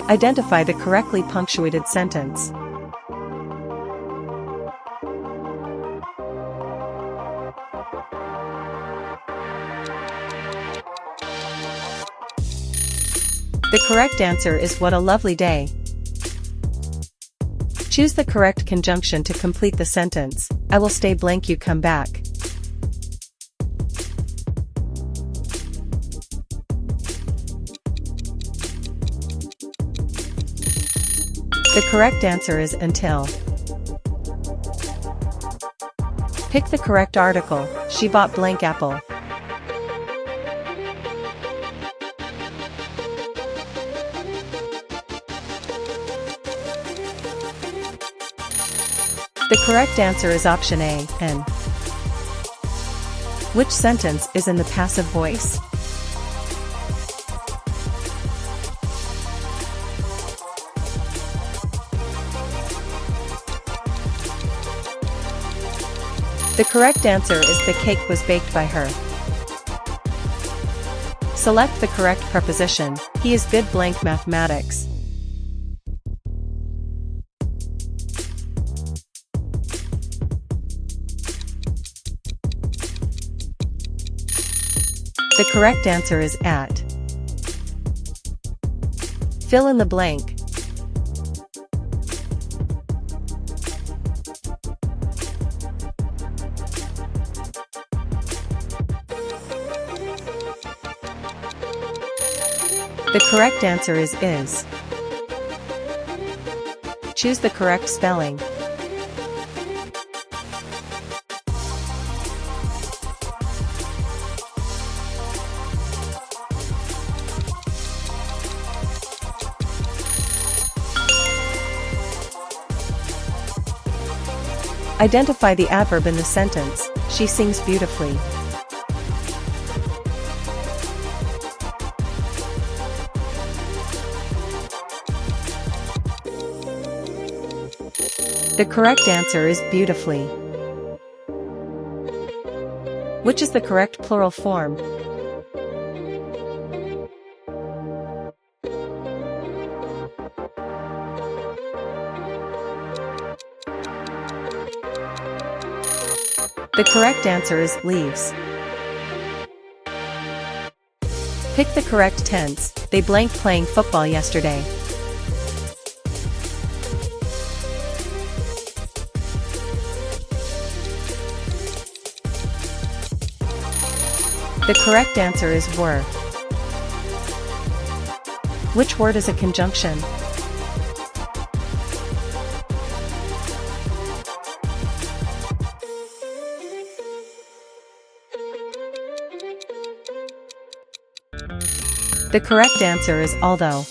Identify the correctly punctuated sentence. The correct answer is "What a lovely day." Choose the correct conjunction to complete the sentence. I will stay blank, you come back. The correct answer is until. Pick the correct article. She bought blank apple. The correct answer is option A, N. Which sentence is in the passive voice? The correct answer is "The cake was baked by her." Select the correct preposition. He is good blank mathematics. The correct answer is at. Fill in the blank. The correct answer is is. Choose the correct spelling. Identify the adverb in the sentence. She sings beautifully. The correct answer is beautifully. Which is the correct plural form? The correct answer is leaves. Pick the correct tense. They blank playing football yesterday. The correct answer is were. Which word is a conjunction? The correct answer is although.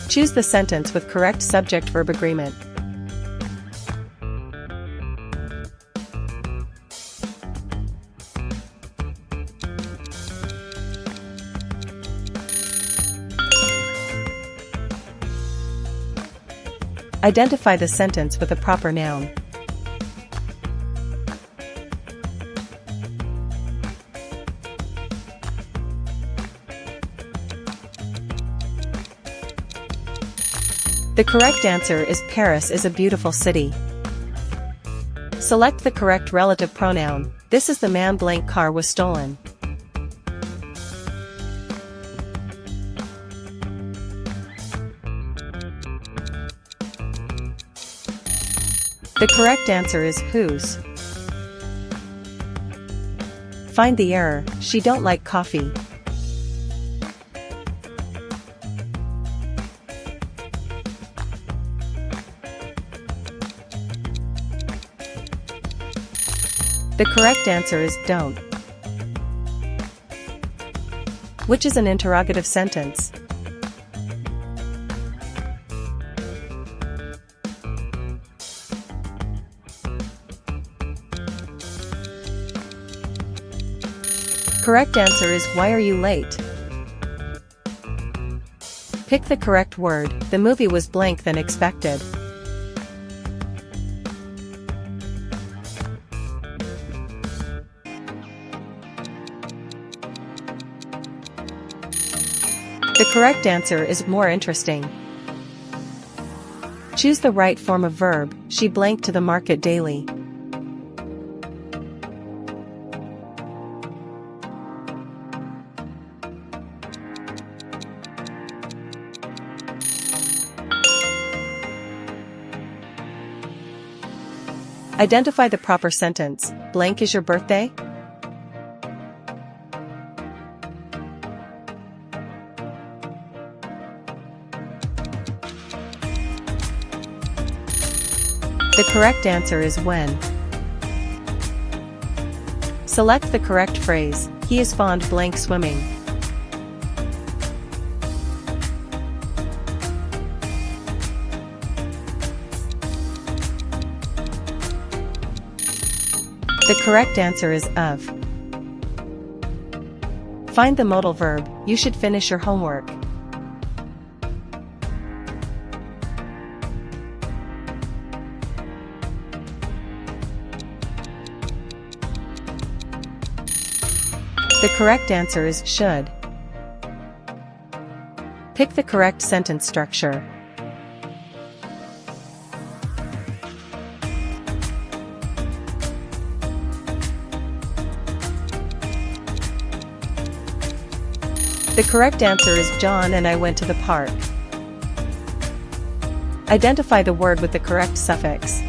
Choose the sentence with correct subject-verb agreement. Identify the sentence with a proper noun. The correct answer is Paris is a beautiful city. Select the correct relative pronoun. This is the man blank car was stolen. The correct answer is whose. Find the error. She don't like coffee. The correct answer is don't. Which is an interrogative sentence? Correct answer is why are you late? Pick the correct word. The movie was blank than expected. The correct answer is more interesting. Choose the right form of verb. She blank to the market daily. Identify the proper sentence. Blank is your birthday? The correct answer is when. Select the correct phrase. He is fond blank swimming. The correct answer is of. Find the modal verb. You should finish your homework. The correct answer is should. Pick the correct sentence structure. The correct answer is John and I went to the park. Identify the word with the correct suffix.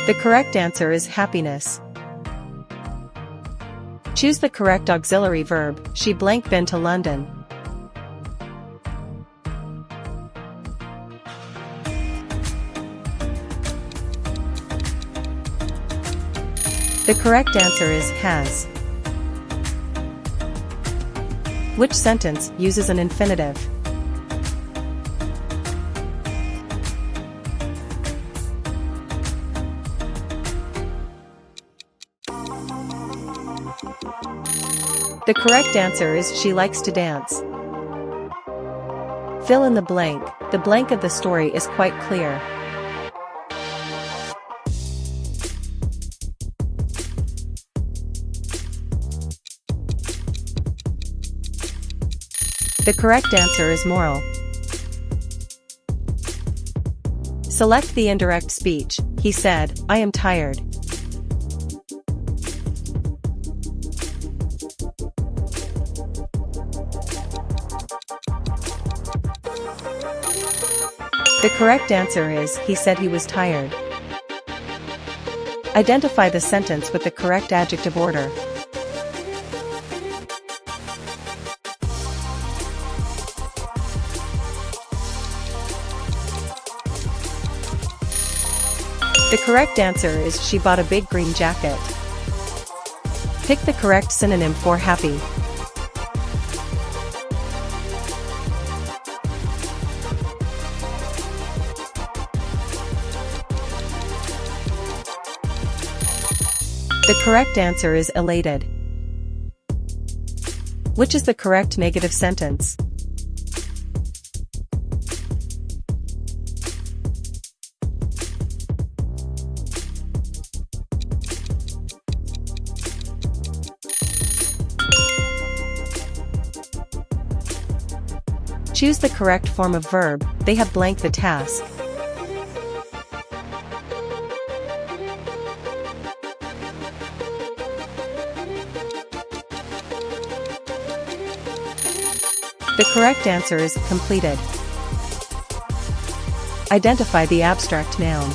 The correct answer is happiness. Choose the correct auxiliary verb. She blank been to London. The correct answer is has. Which sentence uses an infinitive? The correct answer is she likes to dance. Fill in the blank. The blank of the story is quite clear. The correct answer is moral. Select the indirect speech. He said, I am tired. The correct answer is, he said he was tired. Identify the sentence with the correct adjective order. The correct answer is she bought a big green jacket. Pick the correct synonym for happy. The correct answer is elated. Which is the correct negative sentence? Choose the correct form of verb. They have blank the task. The correct answer is completed. Identify the abstract noun.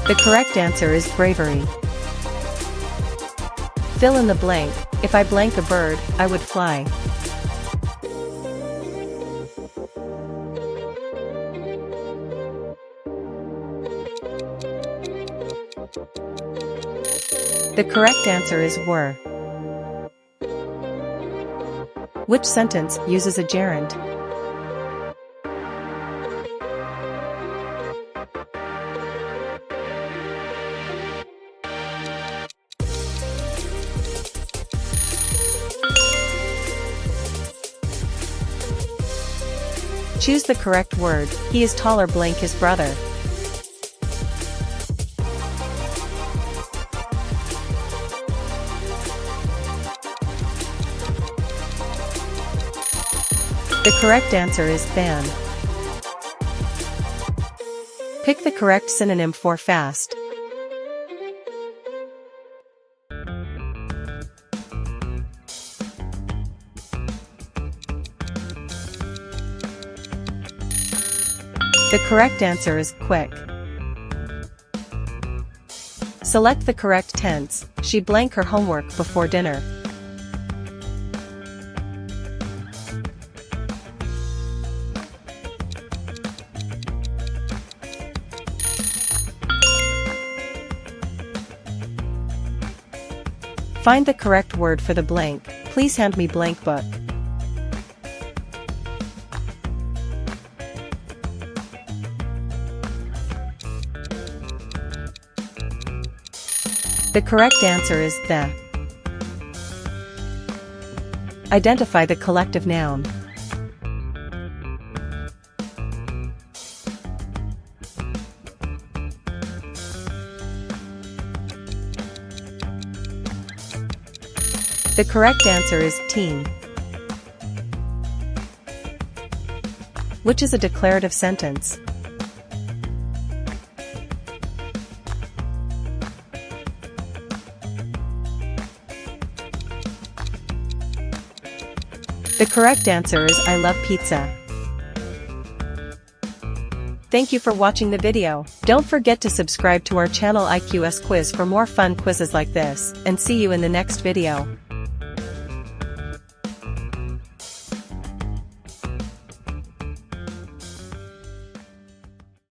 The correct answer is bravery. Fill in the blank. If I blank a bird, I would fly. The correct answer is were. Which sentence uses a gerund? Choose the correct word. He is taller blank his brother. The correct answer is than. Pick the correct synonym for fast. The correct answer is quick. Select the correct tense. She blank her homework before dinner. Find the correct word for the blank. Please hand me blank book. The correct answer is the. Identify the collective noun. The correct answer is team, which is a declarative sentence. The correct answer is I love pizza. Thank you for watching the video. Don't forget to subscribe to our channel mcqs quiz for more fun quizzes like this, and see you in the next video.